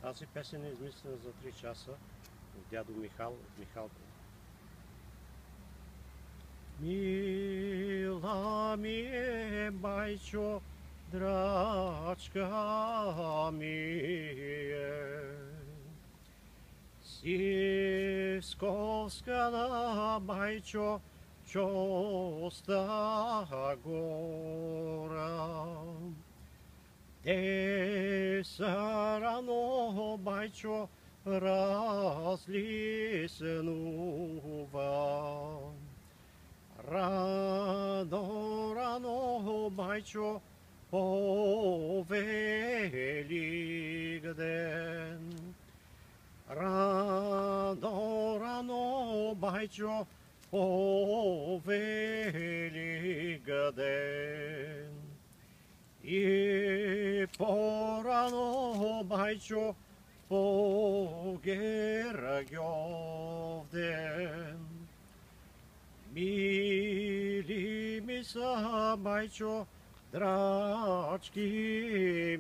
Тази песен е измислена за 3 часа от дядо Михал от Михалко. Мила ми е, байчо, драчка ми е, сивсковскана, байчо, чоста гора. Те са рано, байчо, разлиснува. Рано, рано, байчо, по Велик ден. Рано, рано, байчо, по Велик ден. И по-рано, байчо, по Гергьовден. Мили ми са, байчо, драчки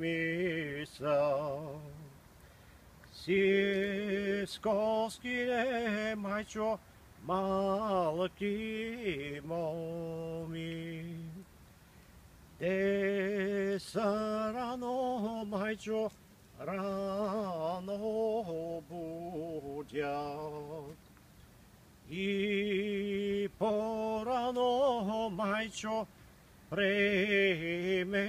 ми са. Сивсковските, майчо, малки моми. Те са рано, майчо, рано будят. И по-рано, майчо, преименуват.